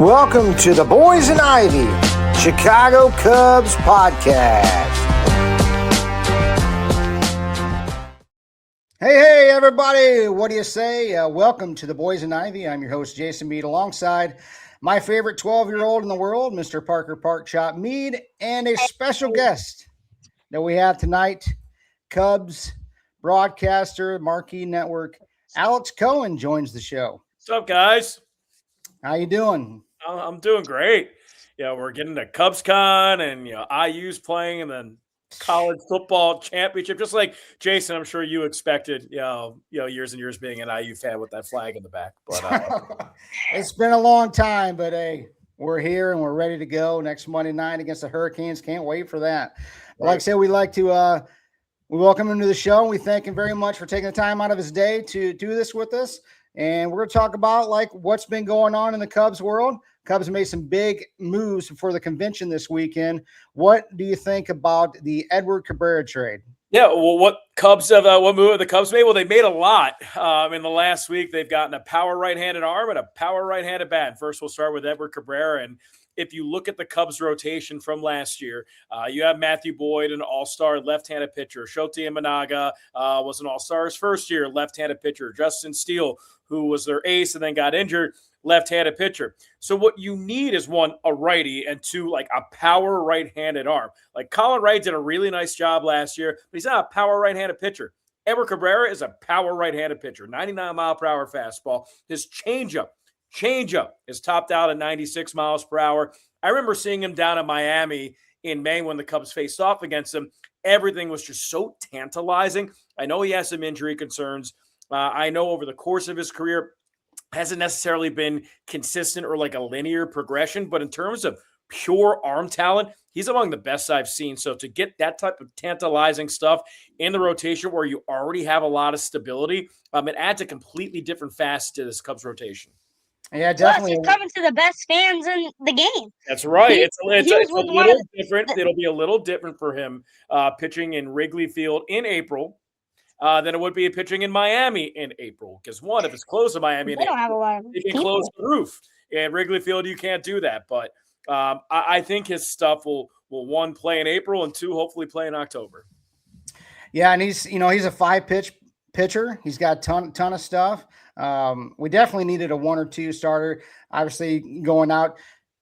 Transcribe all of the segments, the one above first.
Welcome to the Boys and Ivy Chicago Cubs podcast. Hey, everybody. What do you say? Welcome to the Boys and Ivy. I'm your host, Jason Mead, alongside my favorite 12-year-old in the world, Mr. Parker Parkchop Mead, and a special guest that we have tonight, Cubs broadcaster, Marquee Network, Alex Cohen joins the show. What's up, guys? How you doing? I'm doing great. We're getting to CUBSCon, and IU's playing, and then college football championship. Just like Jason, I'm sure you expected. Years and years being an IU fan with that flag in the back. But it's been a long time, but hey, we're here and we're ready to go next Monday night against the Hurricanes. Can't wait for that. Right. Like I said, we'd like to we welcome him to the show. We thank him very much for taking the time out of his day to do this with us. And we're going to talk about what's been going on in the Cubs world. Cubs made some big moves before the convention this weekend. What do you think about the Edward Cabrera trade? Yeah, well, what move the Cubs made? Well, they made a lot in the last week. They've gotten a power right-handed arm and a power right-handed bat. First, we'll start with Edward Cabrera. And if you look at the Cubs rotation from last year, you have Matthew Boyd, an all-star left-handed pitcher. Shota Imanaga was an all-star his first year, left-handed pitcher. Justin Steele, who was their ace and then got injured, left-handed pitcher. So what you need is, one, a righty, and two, a power right-handed arm. Colin Wright did a really nice job last year, but he's not a power right-handed pitcher. Edward Cabrera is a power right-handed pitcher, 99-mile-per-hour fastball. His changeup is topped out at 96 miles per hour. I remember seeing him down in Miami in May when the Cubs faced off against him. Everything was just so tantalizing. I know he has some injury concerns. I know over the course of his career hasn't necessarily been consistent or a linear progression, but in terms of pure arm talent, he's among the best I've seen. So to get that type of tantalizing stuff in the rotation where you already have a lot of stability, it adds a completely different facet to this Cubs rotation. Yeah, definitely. Plus, he's coming to the best fans in the game. That's right. It's a little different. It'll be a little different for him pitching in Wrigley Field in April than it would be pitching in Miami in April. Because one, if it's closed in Miami, they don't have a lot of you can close the roof. At Wrigley Field, you can't do that. But I think his stuff will one, play in April, and two, hopefully play in October. Yeah, and he's a 5-pitch pitcher. He's got a ton of stuff. We definitely needed a 1 or 2 starter. Obviously, going out,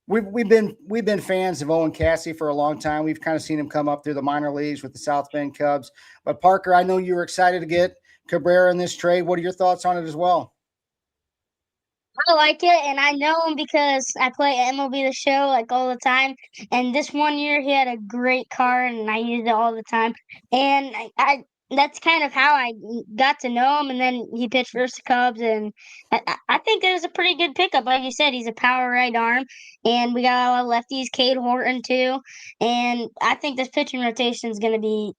we've been fans of Owen Cassidy for a long time. We've kind of seen him come up through the minor leagues with the South Bend Cubs. But Parker, I know you were excited to get Cabrera in this trade. What are your thoughts on it as well? I like it, and I know him because I play MLB The Show all the time. And this one year, he had a great card, and I used it all the time. And I that's kind of how I got to know him. And then he pitched versus the Cubs, and I think it was a pretty good pickup. Like you said, he's a power right arm, and we got a lot of lefties, Cade Horton too. And I think this pitching rotation is going to be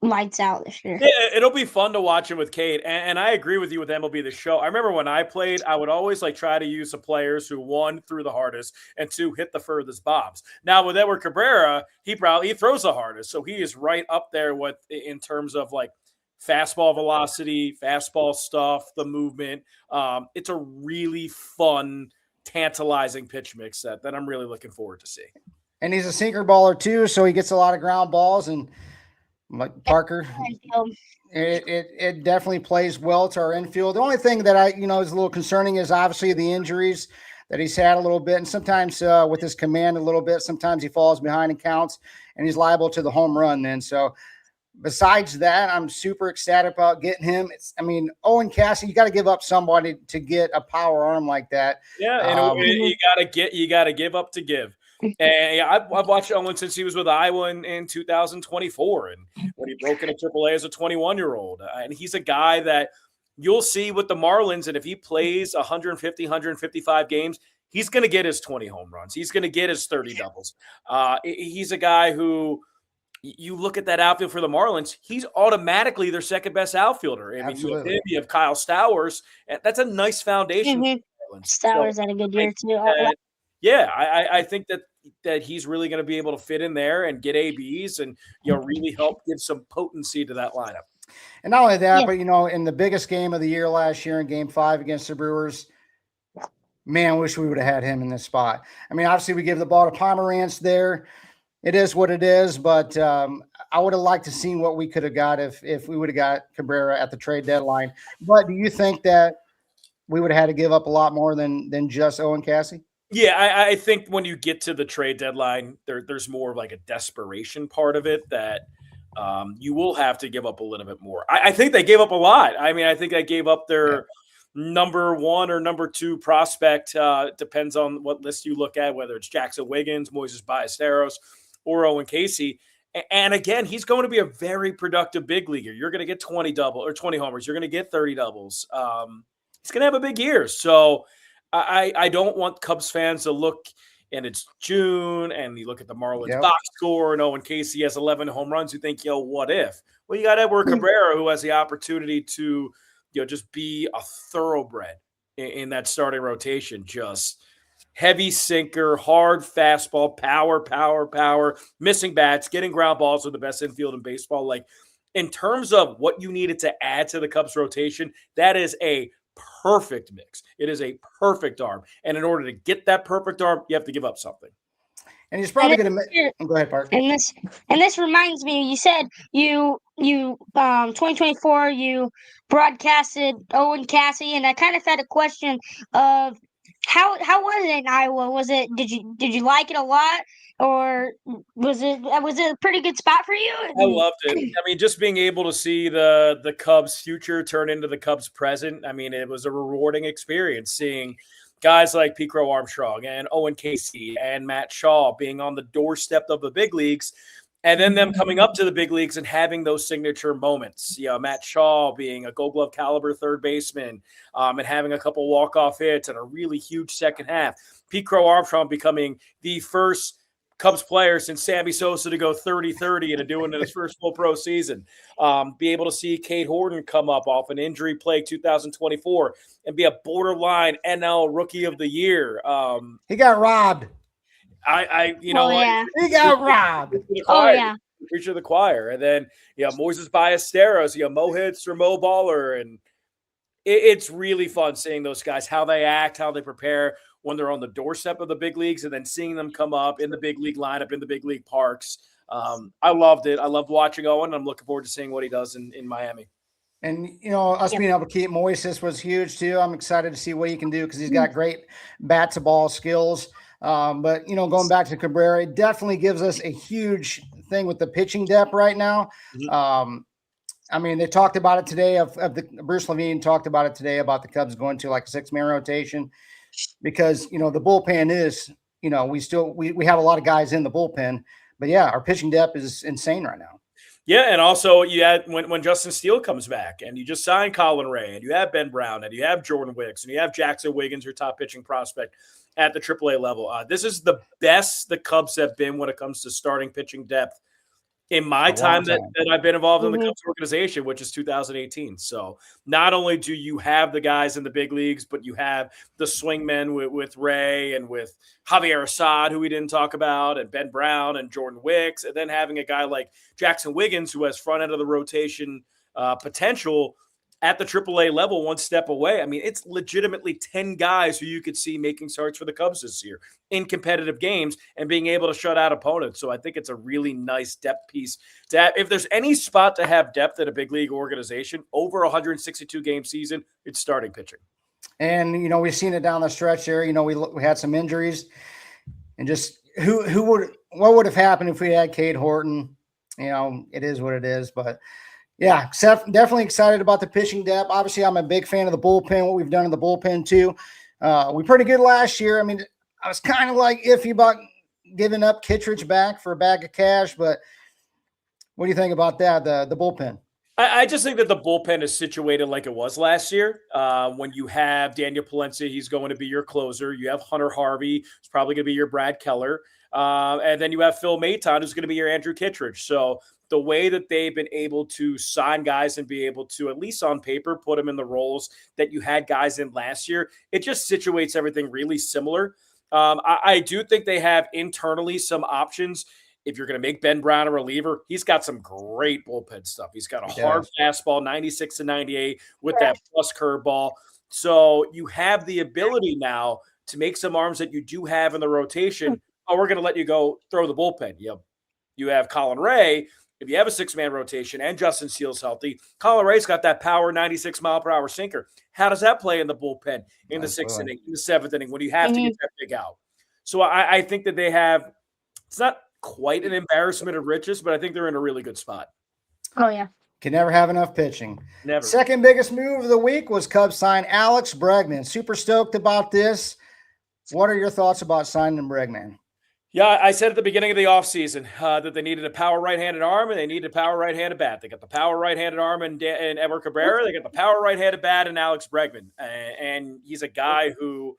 lights out this year. Yeah, it'll be fun to watch him with Cade. And I agree with you with MLB The Show. I remember when I played, I would always try to use the players who, one, threw the hardest, and two, hit the furthest bombs. Now with Edward Cabrera, he throws the hardest. So he is right up there in terms of fastball velocity, fastball stuff, the movement. It's a really fun, tantalizing pitch mix that I'm really looking forward to seeing. And he's a sinker baller too, so he gets a lot of ground balls. And Parker, it definitely plays well to our infield. The only thing that is a little concerning is obviously the injuries that he's had a little bit, and sometimes with his command a little bit, sometimes he falls behind and counts, and he's liable to the home run then. So besides that, I'm super excited about getting him. Owen Cassidy, you got to give up somebody to get a power arm like that. Yeah, and you got to give up to give. And I've watched Owen since he was with Iowa in 2024, and when he broke into AAA as a 21-year-old. And he's a guy that you'll see with the Marlins, and if he plays 150, 155 games, he's going to get his 20 home runs. He's going to get his 30 doubles. He's a guy who, you look at that outfield for the Marlins, he's automatically their second-best outfielder. Absolutely. You have Kyle Stowers. That's a nice foundation. Mm-hmm. Stowers had a good year, too. Yeah, I think that he's really going to be able to fit in there and get ABs and really help give some potency to that lineup. And not only that, but in the biggest game of the year last year in Game 5 against the Brewers, Man, I wish we would have had him in this spot. I mean, obviously we give the ball to Pomerantz there. It is what it is, but I would have liked to see what we could have got if we would have got Cabrera at the trade deadline. But do you think that we would have had to give up a lot more than just Owen Cassie? Yeah, I think when you get to the trade deadline, there's more of like a desperation part of it that you will have to give up a little bit more. I think they gave up a lot. I mean, I think they gave up their number 1 or number 2 prospect. Depends on what list you look at, whether it's Jackson Wiggins, Moises Ballesteros, or Owen Casey. And again, he's going to be a very productive big leaguer. You're going to get 20 homers. You're going to get 30 doubles. He's going to have a big year. So I don't want Cubs fans to look and it's June and you look at the Marlins box score and Owen Casey has 11 home runs. You think, what if? Well, you got Edward Cabrera who has the opportunity to, just be a thoroughbred in that starting rotation. Just heavy sinker, hard fastball, power, missing bats, getting ground balls with the best infield in baseball. Like in terms of what you needed to add to the Cubs rotation, that is a perfect mix. It is a perfect arm. And in order to get that perfect arm, you have to give up something. And he's probably going to go ahead, Park. And this reminds me, you said you 2024 you broadcasted Owen Cassie, and I kind of had a question of how was it in Iowa? Was it did you like it a lot, or was it a pretty good spot for you? I loved it. I mean, just being able to see the Cubs future turn into the Cubs present. I mean, it was a rewarding experience seeing guys like Pete Crow Armstrong and Owen Casey and Matt Shaw being on the doorstep of the big leagues, and then them coming up to the big leagues and having those signature moments. Matt Shaw being a Gold Glove caliber third baseman and having a couple walk-off hits and a really huge second half. Pete Crow Armstrong becoming the first Cubs player since Sammy Sosa to go 30-30 and to do it in his first full pro season. Be able to see Cade Horton come up off an injury plague 2024 and be a borderline NL Rookie of the Year. He got robbed. He got robbed. Preacher of the choir. And then, Moises Ballesteros, Mohits or Mo Baller. And it's really fun seeing those guys, how they act, how they prepare when they're on the doorstep of the big leagues, and then seeing them come up in the big league lineup, in the big league parks. I loved it. I loved watching Owen. I'm looking forward to seeing what he does in Miami. And, us being able to keep Moises was huge too. I'm excited to see what he can do because he's got great bat to ball skills. But, going back to Cabrera, it definitely gives us a huge thing with the pitching depth right now. Mm-hmm. I mean, they talked about it today Bruce Levine talked about it today about the Cubs going to like a 6-man rotation because, the bullpen is, we have a lot of guys in the bullpen, but yeah, our pitching depth is insane right now. Yeah, and also you had when Justin Steele comes back and you just signed Colin Ray and you have Ben Brown and you have Jordan Wicks and you have Jackson Wiggins, your top pitching prospect at the AAA level. This is the best the Cubs have been when it comes to starting pitching depth in my time that I've been involved in the Cubs organization, which is 2018. So not only do you have the guys in the big leagues, but you have the swingmen with Ray and with Javier Assad, who we didn't talk about, and Ben Brown and Jordan Wicks, and then having a guy like Jackson Wiggins, who has front end of the rotation potential at the AAA level, one step away. I mean, it's legitimately 10 guys who you could see making starts for the Cubs this year in competitive games and being able to shut out opponents. So I think it's a really nice depth piece to have. If there's any spot to have depth at a big league organization over a 162 game season, it's starting pitching. And, we've seen it down the stretch there. We had some injuries and just what would have happened if we had Cade Horton? It is what it is, but yeah, definitely excited about the pitching depth. Obviously, I'm a big fan of the bullpen, what we've done in the bullpen too. We pretty good last year. I mean, I was kind of like iffy about giving up Kittredge back for a bag of cash, but what do you think about that, the bullpen? I just think that the bullpen is situated like it was last year. When you have Daniel Palencia, he's going to be your closer. You have Hunter Harvey, who's probably going to be your Brad Keller. And then you have Phil Maton, who's going to be your Andrew Kittredge. So the way that they've been able to sign guys and be able to, at least on paper, put them in the roles that you had guys in last year, it just situates everything really similar. I do think they have internally some options. If you're going to make Ben Brown a reliever, he's got some great bullpen stuff. He's got a hard fastball, 96 to 98 with that plus curveball. So you have the ability now to make some arms that you do have in the rotation. Oh, we're going to let you go throw the bullpen. You have Colin Ray. If you have a 6-man rotation and Justin Steele's healthy, Colin Ray's got that power 96-mile-per-hour sinker. How does that play in the bullpen in the 6th inning, in the 7th inning when you have to get that big out? So I think that they have – it's not quite an embarrassment of riches, but I think they're in a really good spot. Oh, yeah. Can never have enough pitching. Never. Second biggest move of the week was Cubs sign Alex Bregman. Super stoked about this. What are your thoughts about signing Bregman? Yeah, I said at the beginning of the offseason that they needed a power right-handed arm and they needed a power right-handed bat. They got the power right-handed arm in Edward Cabrera. They got the power right-handed bat in Alex Bregman. And he's a guy who,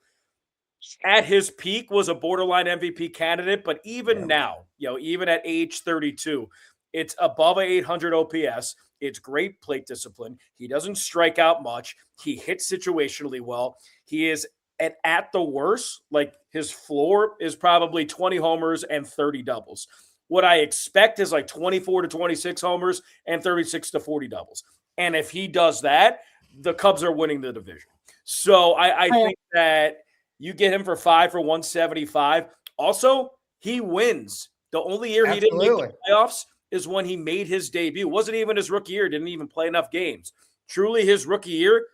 at his peak, was a borderline MVP candidate. But even now, even at age 32, it's above a 800 OPS. It's great plate discipline. He doesn't strike out much. He hits situationally well. He is at the worst, like his floor is probably 20 homers and 30 doubles. What I expect is like 24 to 26 homers and 36 to 40 doubles. And if he does that, the Cubs are winning the division. So I think that you get him for 175. Also, he wins. The only year he didn't make the playoffs is when he made his debut. Wasn't even his rookie year. Didn't even play enough games. Truly his rookie year,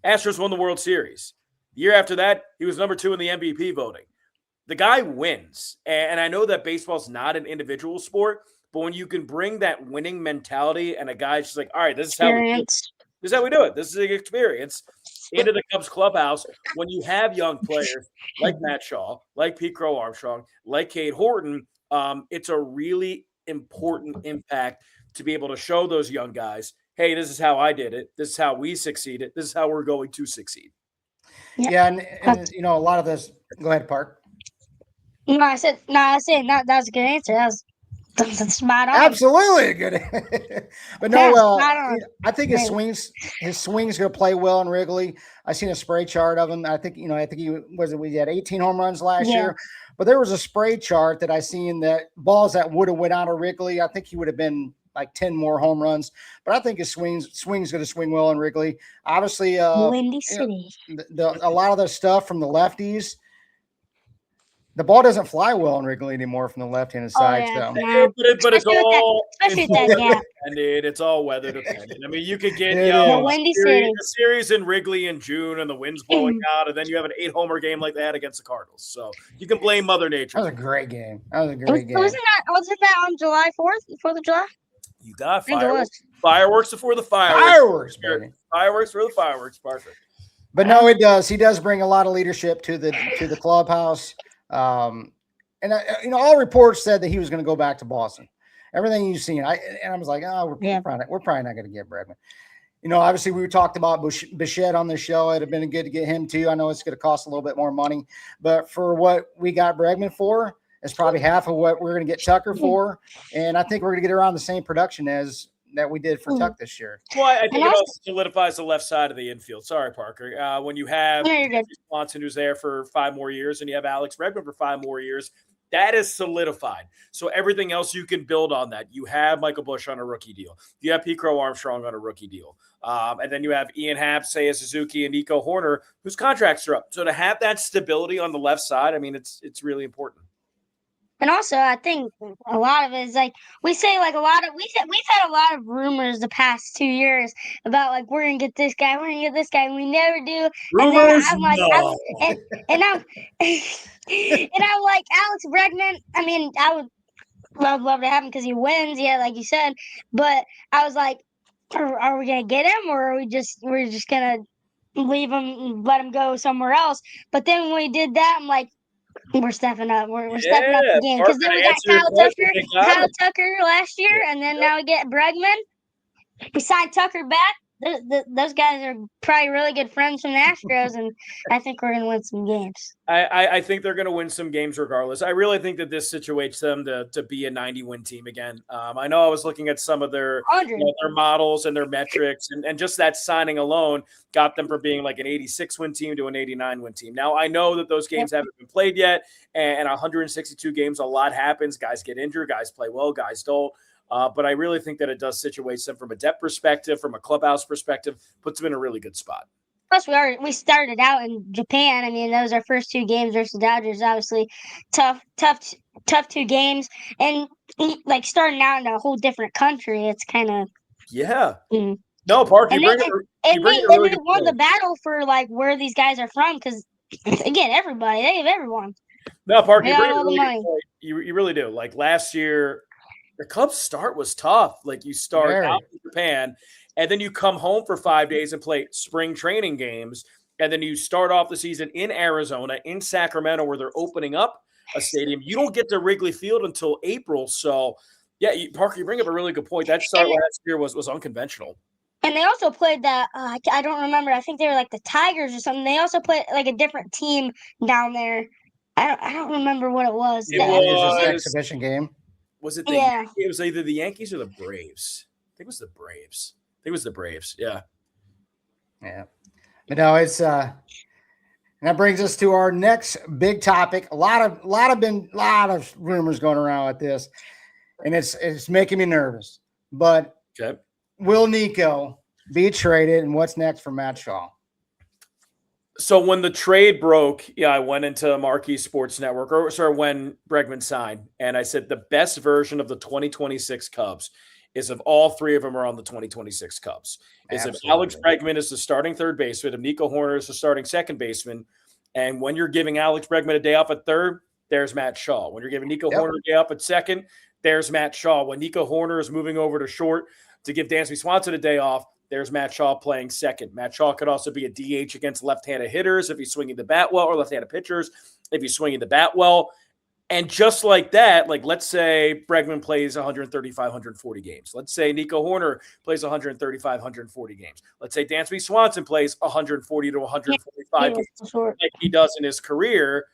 Astros won the World Series. The year after that, he was number 2 in the MVP voting. The guy wins. And I know that baseball's not an individual sport, but when you can bring that winning mentality and a guy's just like, all right, this is how we do it. This is the experience into the Cubs clubhouse. When you have young players like Matt Shaw, like Pete Crow Armstrong, like Cade Horton, it's a really important impact to be able to show those young guys, hey, this is how I did it. This is how we succeeded. This is how we're going to succeed. Yeah, and a lot of this. Go ahead, Park. I said that was a good answer. That's spot on. Absolutely a good. But no, I think his swing's going to play well in Wrigley. I seen a spray chart of him. I think he we had 18 home runs last year, but there was a spray chart that I seen that balls that would have went out of Wrigley. I think he would have been like 10 more home runs, but I think his swing's going to swing well in Wrigley. Obviously, Windy City. A lot of the stuff from the lefties, the ball doesn't fly well in Wrigley anymore from the left-handed side. But it's all dependent. It's all weather dependent. I mean, you could get a series in Wrigley in June and the wind's blowing out, and then you have an 8-homer game like they had against the Cardinals. So you can blame Mother Nature. That was a great game. Wasn't that on July 4th, 4th of July? You got fireworks before the fireworks. Fireworks, baby. Fireworks for the fireworks, Parker. But no, it does. He does bring a lot of leadership to the clubhouse. All reports said that he was going to go back to Boston. Everything you've seen, I was like, we're probably not going to get Bregman. Obviously we talked about Bichette on the show. It'd have been good to get him too. I know it's going to cost a little bit more money, but for what we got Bregman for, it's probably half of what we're going to get Tucker for. And I think we're going to get around the same production as that we did for Tuck this year. Well, I think it also solidifies the left side of the infield. Sorry, Parker. When you have Swanson, who's there for 5 more years, and you have Alex Bregman for 5 more years, that is solidified. So everything else you can build on that. You have Michael Busch on a rookie deal. You have Pete Crow Armstrong on a rookie deal. And then you have Ian Happ, Seiya Suzuki, and Nico Horner, whose contracts are up. So to have that stability on the left side, I mean, it's really important. And also, I think a lot of it is like we've had a lot of rumors the past 2 years about like we're gonna get this guy, and we never do. Rumors, and I'm like, no. and I'm like Alex Bregman. I mean, I would love to have him because he wins, like you said. But I was like, are we gonna get him, or are we're just gonna leave him and let him go somewhere else? But then when we did that, I'm like, we're stepping up. We're stepping up the game because then we got Kyle Tucker last year, and then now we get Bregman. We signed Tucker back. Those guys are probably really good friends from the Astros, and I think we're going to win some games. I think they're going to win some games regardless. I really think that this situates them to be a 90-win team again. I know I was looking at some of their models and their metrics, and just that signing alone got them from being like an 86-win team to an 89-win team. Now, I know that those games haven't been played yet, and 162 games, a lot happens. Guys get injured, guys play well, guys don't. But I really think that it does situate them from a depth perspective, from a clubhouse perspective, puts them in a really good spot. Plus, we started out in Japan. I mean, that was our first 2 games versus Dodgers. Obviously, tough 2 games, and like starting out in a whole different country. It's kind of Yeah. mm. No, Park, And you bring they up and a really they good won the point. battle for like where these guys are from because again, everybody they have everyone. No, Park, They you got bring up a all the really good money. point. You really do. Like last year, the Cubs start was tough. Like you start Very. out in Japan, and then you come home for 5 days and play spring training games, and then you start off the season in Arizona, in Sacramento, where they're opening up a stadium. You don't get to Wrigley Field until April. So, yeah, Parker, you bring up a really good point. That start last year was unconventional. And they also played that I don't remember. I think they were like the Tigers or something. They also played like a different team down there. I don't remember what it was. It Yeah, it was just an was exhibition game. Was it the Yeah. It was either the Yankees or the Braves. I think it was the Braves. Yeah. Yeah. But no, it's and that brings us to our next big topic. A lot of rumors going around with this, and it's making me nervous. But Okay. will Nico be traded, and what's next for Matt Shaw? So when the trade broke, I went into Marquee Sports Network, or when Bregman signed, and I said the best version of the 2026 Cubs is if all 3 of them are on the 2026 Cubs. Is if Alex Bregman is the starting third baseman, if Nico Horner is the starting second baseman, and when you're giving Alex Bregman a day off at third, there's Matt Shaw. When you're giving Nico Horner a day off at second, there's Matt Shaw. When Nico Horner is moving over to short to give Dansby Swanson a day off, there's Matt Shaw playing second. Matt Shaw could also be a DH against left-handed hitters if he's swinging the bat well, or left-handed pitchers if he's swinging the bat well. And just like that, like let's say Bregman plays 135, 140 games. Let's say Nico Horner plays 135, 140 games. Let's say Dansby Swanson plays 140 to 145 games like he does in his career,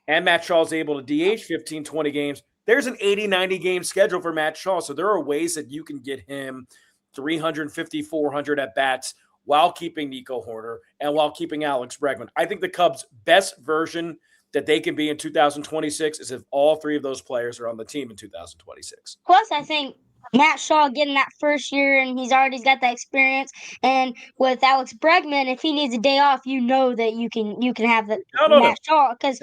and Matt Shaw is able to DH 15, 20 games. There's an 80, 90 game schedule for Matt Shaw. So there are ways that you can get him 350, 400 at bats while keeping Nico Horner and while keeping Alex Bregman. I think the Cubs' best version that they can be in 2026 is if all 3 of those players are on the team in 2026. Plus, I think Matt Shaw getting that first year, and he's already got that experience. And with Alex Bregman, if he needs a day off, you know that you can have the Matt Shaw because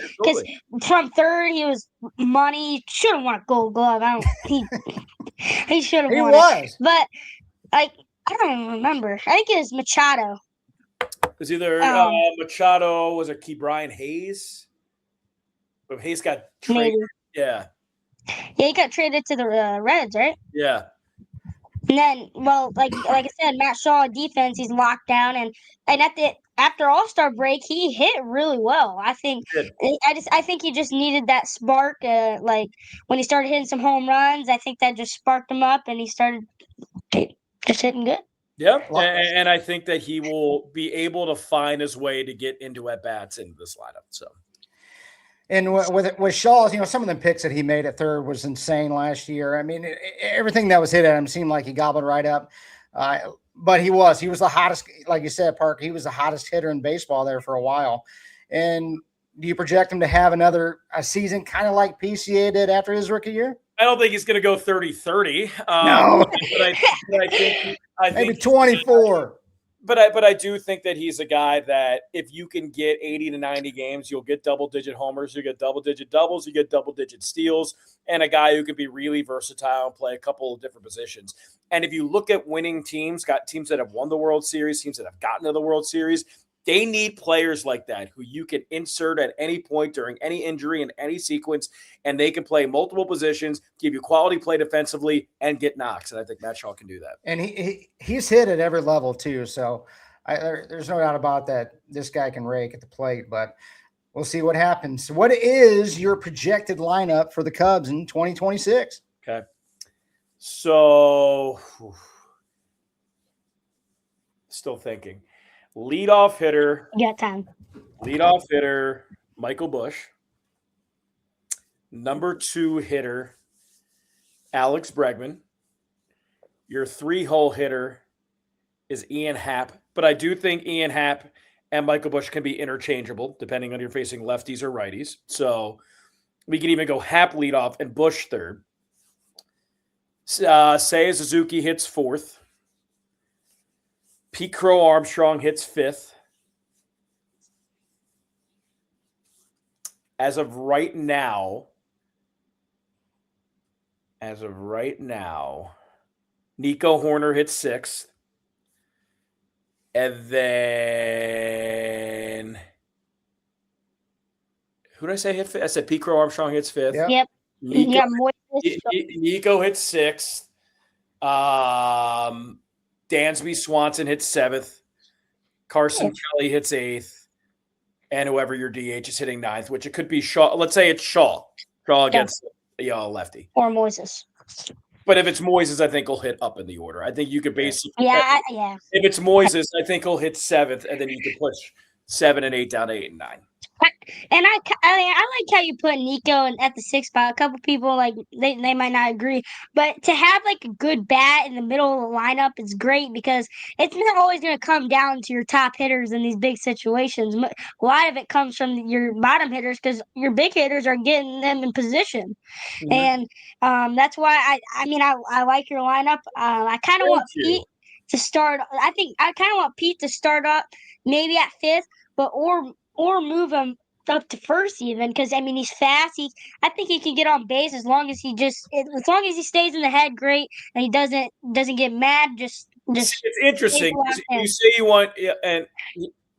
from third he was money. Should have won a Gold Glove. He should have won it. But like I don't remember. I think it was Machado. It was either Machado, was it Key Brian Hayes? But Hayes got traded. Yeah, he got traded to the Reds, right? Yeah. And then, well, like I said, Matt Shaw defense, he's locked down, and after All-Star break, he hit really well. I think he just needed that spark. Like when he started hitting some home runs, I think that just sparked him up, and he started just hitting good. Yeah, and I think that he will be able to find his way to get into at bats into this lineup. So. And with Shaw, some of the picks that he made at third was insane last year. I mean, everything that was hit at him seemed like he gobbled right up. But he was the hottest, like you said, Parker. He was the hottest hitter in baseball there for a while. And do you project him to have a season kind of like PCA did after his rookie year? I don't think he's going to go 30-30. No, but I think maybe 24. But I do think that he's a guy that if you can get 80 to 90 games, you'll get double-digit homers, you get double-digit doubles, you get double-digit steals, and a guy who can be really versatile and play a couple of different positions. And if you look at winning teams, got teams that have won the World Series, teams that have gotten to the World Series, they need players like that who you can insert at any point during any injury in any sequence, and they can play multiple positions, give you quality play defensively, and get knocks. And I think Matt Shaw can do that. And he's hit at every level too. So there's no doubt about that. This guy can rake at the plate, but we'll see what happens. What is your projected lineup for the Cubs in 2026? Okay. So still thinking. Leadoff hitter. You got time. Leadoff hitter, Michael Busch. Number 2 hitter, Alex Bregman. Your 3-hole hitter is Ian Happ. But I do think Ian Happ and Michael Busch can be interchangeable depending on you're facing lefties or righties. So we can even go Happ leadoff and Busch third. Seiya Suzuki hits 4th. Pete Crow Armstrong hits 5th. as of right now, Nico Horner hits 6th. And then who did I say hit 5th? I said Pete Crow Armstrong hits 5th. Yep. Nico hits 6th. Dansby Swanson hits 7th. Carson Kelly hits 8th. And whoever your DH is hitting 9th, which it could be Shaw. Let's say it's Shaw. Shaw against lefty. Or Moises. But if it's Moises, I think he'll hit up in the order. I think you could basically. Yeah. If it's Moises, I think he'll hit 7th, and then you could push 7 and 8 down to 8 and 9. And I like how you put Nico at the 6th spot. A couple people they might not agree, but to have like a good bat in the middle of the lineup is great because it's not always going to come down to your top hitters in these big situations. A lot of it comes from your bottom hitters because your big hitters are getting them in position, and that's why I like your lineup. I kind of want Pete to start. I think I kind of want Pete to start up maybe at 5th, but or move him up to 1st even because he's fast. I think he can get on base as long as he stays in the head great and he doesn't get mad. Just it's interesting. You say you want, and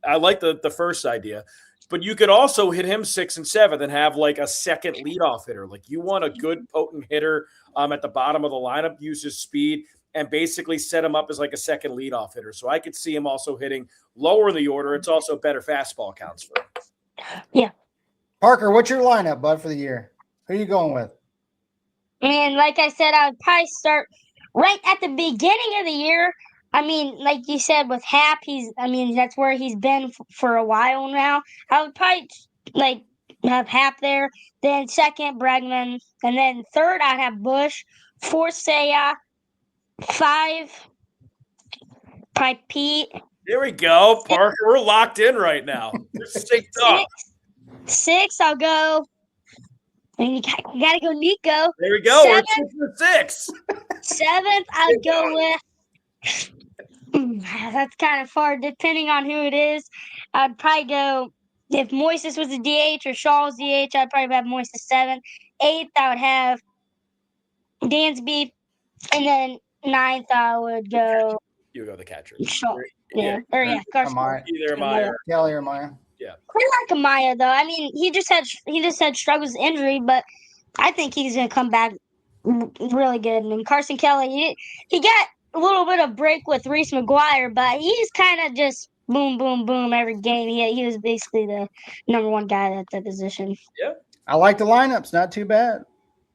I like the first idea, but you could also hit him 6th and 7th and have like a second leadoff hitter. Like you want a good potent hitter at the bottom of the lineup, use his speed and basically set him up as like a second leadoff hitter. So I could see him also hitting lower in the order. It's also better fastball counts for him. Yeah. Parker, what's your lineup, bud, for the year? Who are you going with? And like I said, I would probably start right at the beginning of the year. Like you said, with Hap, that's where he's been for a while now. I would probably have Hap there. Then 2nd, Bregman. And then 3rd, I'd have Bush. 4th, Seiya. 5, probably Pete. There we go, Parker. We're locked in right now. We're synced up. 6, I'll go. And you gotta go Nico. There we go. 7th, we're 6. 7th, I'll go with. That's kind of far, depending on who it is. I'd probably go if Moises was a DH or Shaw was DH. I'd probably have Moises 7th. 8th, I would have Dansby, and then 9th, I would go. You go the catcher. Shaw. Carson. Either Amaya. Kelly or Amaya. Yeah. I like Amaya though. He just had struggles with injury, but I think he's gonna come back really good. And Carson Kelly, he got a little bit of break with Reese McGuire, but he's kind of just boom, boom, boom every game. He was basically the number 1 guy at that position. Yeah. I like the lineups. Not too bad.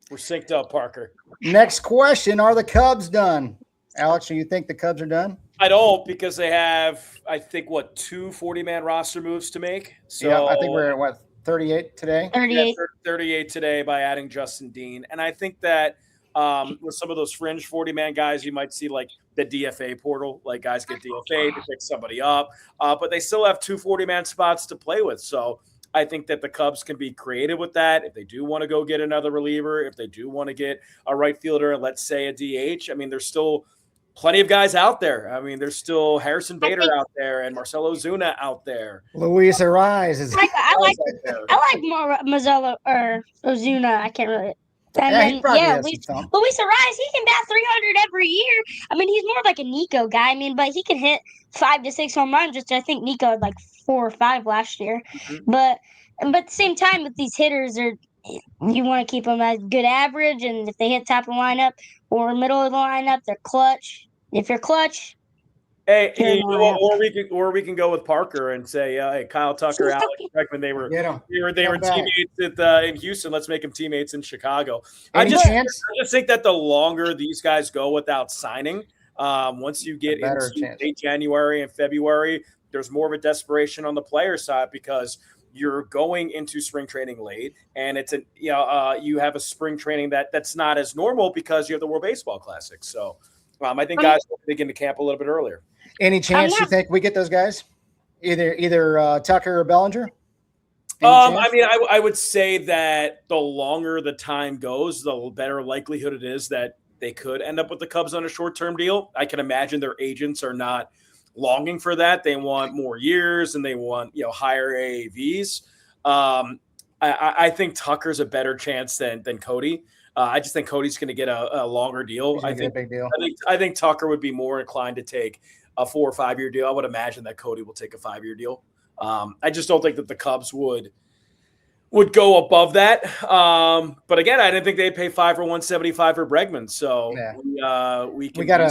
We're synced up, Parker. Next question: are the Cubs done? Alex, do you think the Cubs are done? I don't, because they have, I think, 2 40-man roster moves to make. So yeah, I think we're at 38 today. 38. Yeah, 38 today by adding Justin Dean. And I think that with some of those fringe 40-man guys, you might see like the DFA portal, like guys get DFA to pick somebody up. But they still have 2 40-man spots to play with. So I think that the Cubs can be creative with that. If they do want to go get another reliever, if they do want to get a right fielder, let's say a DH, there's still plenty of guys out there. There's still Harrison Bader out there and Marcelo Zuna out there. Luis Ariz is. I like more Mazzella or Ozuna. I can't really. Luis Ariz, he can bat 300 every year. He's more like a Nico guy. But he can hit 5 to 6 home runs, which I think Nico had like 4 or 5 last year. Mm-hmm. But at the same time, with these hitters, you want to keep them at good average, and if they hit top of the lineup or middle of the lineup, they're clutch. If you're clutch, or we can go with Parker and say, hey, Kyle Tucker, Alex Bregman, they were teammates in Houston. Let's make them teammates in Chicago. I just think that the longer these guys go without signing, once you get into late January and February, there's more of a desperation on the player side because you're going into spring training late, and it's you have a spring training that's not as normal because you have the World Baseball Classic. So I think guys will begin to camp a little bit earlier. Any chance you think we get those guys, either Tucker or Bellinger? I would say that the longer the time goes, the better likelihood it is that they could end up with the Cubs on a short-term deal. I can imagine their agents are not longing for that. They want more years and they want higher AAVs. I think Tucker's a better chance than Cody. I just think Cody's going to get a longer deal. He's a big deal. I think Tucker would be more inclined to take a 4 or 5 year deal. I would imagine that Cody will take a 5-year deal. I just don't think that the Cubs would go above that. But again, I didn't think they'd pay 5 for 175 for Bregman. So we got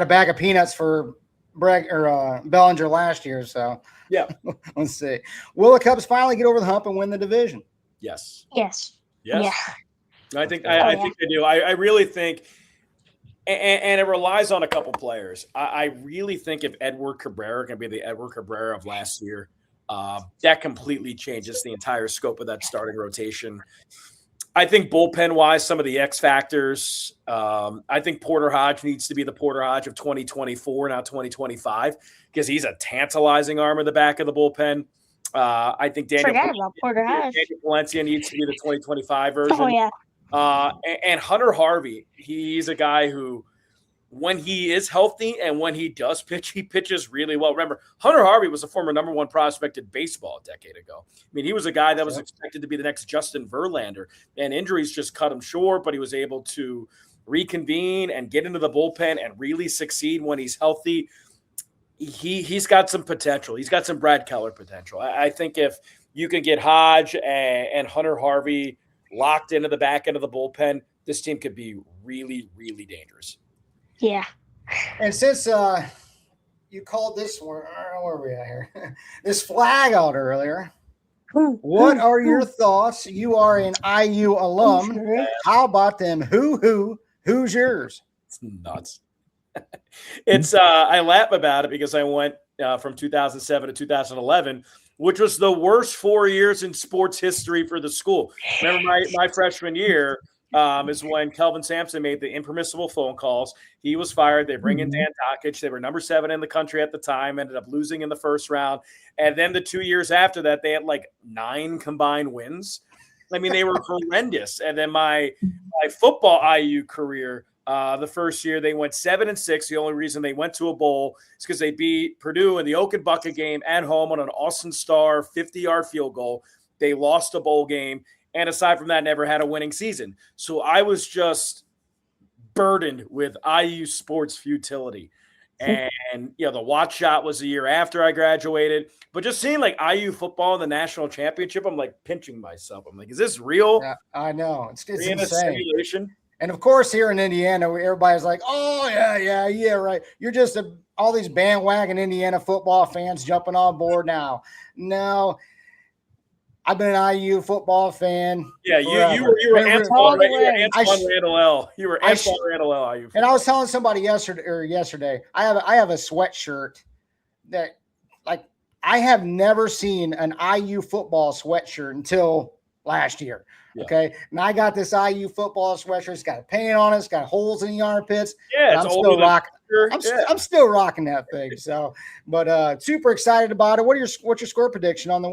a bag of peanuts for Bellinger last year. So yeah, let's see. Will the Cubs finally get over the hump and win the division? Yes. Yes. Yeah. I think they do. I really think, and it relies on a couple players. I really think if Edward Cabrera can be the Edward Cabrera of last year, that completely changes the entire scope of that starting rotation. I think bullpen-wise, some of the X factors. I think Porter Hodge needs to be the Porter Hodge of 2024, not 2025, because he's a tantalizing arm in the back of the bullpen. I think Daniel Valencia needs to be the 2025 version. Oh, yeah. And Hunter Harvey, he's a guy who, when he is healthy and when he does pitch, he pitches really well. Remember, Hunter Harvey was a former number 1 prospect in baseball a decade ago. I mean, he was a guy that was expected to be the next Justin Verlander, and injuries just cut him short, but he was able to reconvene and get into the bullpen and really succeed when he's healthy. He's got some potential. He's got some Brad Keller potential. I think if you can get Hodge and Hunter Harvey locked into the back end of the bullpen, this team could be really, really dangerous. Yeah. And since you called this one, where are we at here? This flag out earlier. What are your thoughts? You are an IU alum. How about them? Who's yours? It's nuts. It's I laugh about it because I went from 2007 to 2011, which was the worst 4 years in sports history for the school. Remember my freshman year is when Kelvin Sampson made the impermissible phone calls. He was fired. They bring in Dan Takich. They were number 7 in the country at the time, ended up losing in the first round. And then the 2 years after that, they had like 9 combined wins. I mean, they were horrendous. And then my football IU career, the first year they went 7-6. The only reason they went to a bowl is because they beat Purdue in the Oak and Bucket game at home on an Austin Starr 50-yard field goal. They lost a bowl game. And aside from that, never had a winning season. So I was just burdened with IU sports futility. And, the watch shot was the year after I graduated. But just seeing like IU football in the national championship, I'm like pinching myself. I'm like, is this real? Yeah, I know. It's insane. Simulation? And of course, here in Indiana, everybody's like, oh, yeah, right. You're just all these bandwagon Indiana football fans jumping on board now. No. I've been an IU football fan. Yeah, you were Antoine Randall L. You were Antoine Randall L. IU. And I was telling somebody yesterday, I have a sweatshirt that, like, I have never seen an IU football sweatshirt until last year. Yeah. Okay, and I got this IU football sweatshirt. It's got a paint on it. It's got holes in the armpits. Yeah, I'm still rocking. I'm still rocking that thing. So, but super excited about it. What's your score prediction on the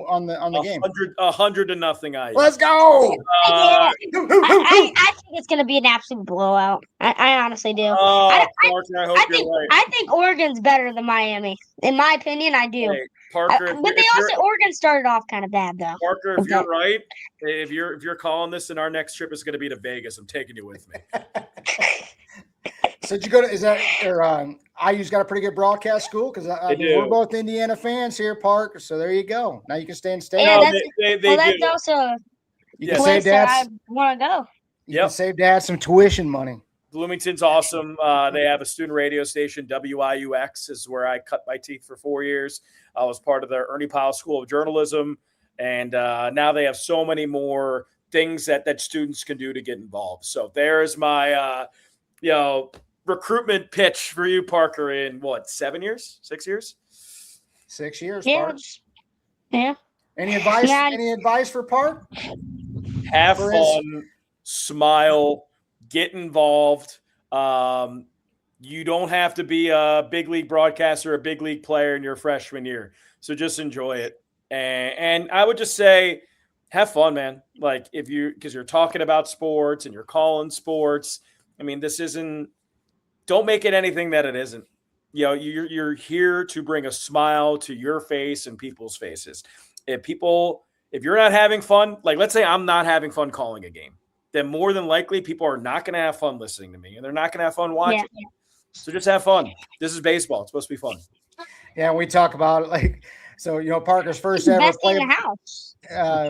game? 100-0 IU. Let's go! I think it's going to be an absolute blowout. I honestly do. I hope you're right. I think Oregon's better than Miami. In my opinion, I do. Hey, Parker, Oregon started off kind of bad though. Parker, if you're right, if you're calling this, and our next trip is going to be to Vegas, I'm taking you with me. So did you go to? Is that or IU's got a pretty good broadcast school? Because we're both Indiana fans here, Park. So there you go. Now you can stay in state. Yeah, that's also you can save Dad. I want to go. You can save Dad some tuition money. Bloomington's awesome. They have a student radio station, WIUX, is where I cut my teeth for 4 years. I was part of the Ernie Powell School of Journalism, and now they have so many more things that students can do to get involved. So there's my recruitment pitch for you, Parker, in what, 7 years? 6 years? 6 years, yeah. Park. Yeah. Any advice? Yeah. Any advice for Park? Have fun, smile, get involved. You don't have to be a big league broadcaster, a big league player in your freshman year. So just enjoy it. And I would just say, have fun, man. Like because you're talking about sports and you're calling sports. I mean, don't make it anything that it isn't. You're here to bring a smile to your face and people's faces. If people If you're not having fun, like let's say I'm not having fun calling a game, then more than likely people are not going to have fun listening to me, and they're not going to have fun watching. Yeah. So just have fun. This is baseball. It's supposed to be fun. Yeah, we talk about it like so. Parker's first ever Best thing in the house.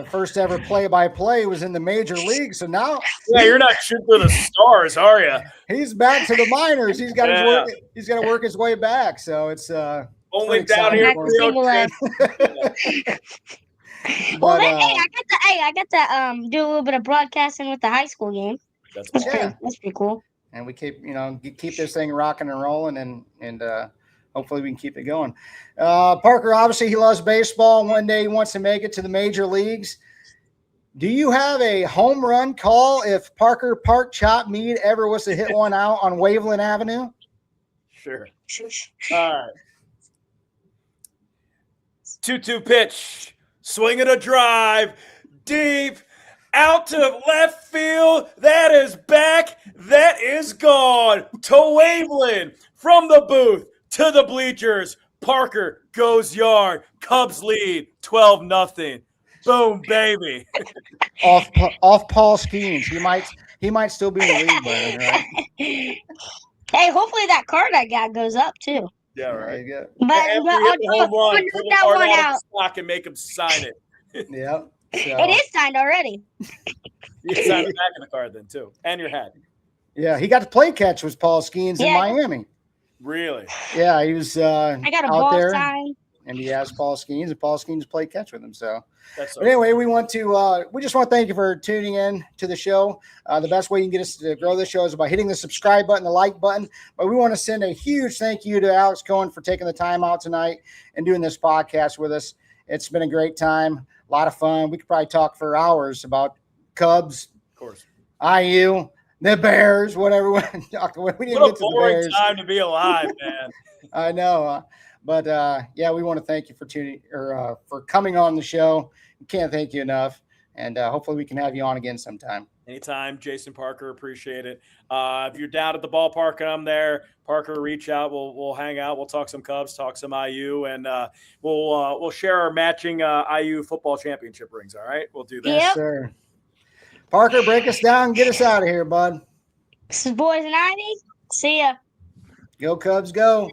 first ever play-by-play was in the major league. So now, yeah, you're not shooting for the stars, are you? He's back to the minors. He's got his work. He's got to work his way back. So it's only down here. Well, I got to do a little bit of broadcasting with the high school game. That's pretty cool. And we keep this thing rocking and rolling, and hopefully we can keep it going. Parker, obviously he loves baseball. One day he wants to make it to the major leagues. Do you have a home run call if Parker Park Chop Mead ever was to hit one out on Waveland Avenue? Sure. All right. 2-2 pitch. Swinging a drive. Deep. Out to left field. That is back. That is gone. To Waveland. From the booth to the bleachers. Parker goes yard. Cubs lead 12-0. Boom, baby. off Paul Skeens. He might still be in the league by then, right? Hey, hopefully that card I got goes up too. Yeah, right. But I'll home run, pull the card out of the stock and make him sign it. Yeah. So. It is signed already. You can sign the back of the card then too, and your hat. Yeah, he got to play catch with Paul Skeens in Miami. Really? Yeah, he was I got a ball there, sign. and he asked Paul Skeens, and Paul Skeens played catch with him. So, but anyway, we just want to thank you for tuning in to the show. The best way you can get us to grow this show is by hitting the subscribe button, the like button. But we want to send a huge thank you to Alex Cohen for taking the time out tonight and doing this podcast with us. It's been a great time, a lot of fun. We could probably talk for hours about Cubs, of course, IU, the Bears, whatever. We didn't get to the Bears. Time to be alive, man. I know. But we want to thank you for for coming on the show. We can't thank you enough. And hopefully we can have you on again sometime. Anytime, Jason Parker, appreciate it. If you're down at the ballpark and I'm there, Parker, reach out. We'll hang out. We'll talk some Cubs, talk some IU, and we'll share our matching IU football championship rings. All right, we'll do that. Yes, sir. Parker, break us down. Get us out of here, bud. This is Boys and Ivy. See ya. Go Cubs, go.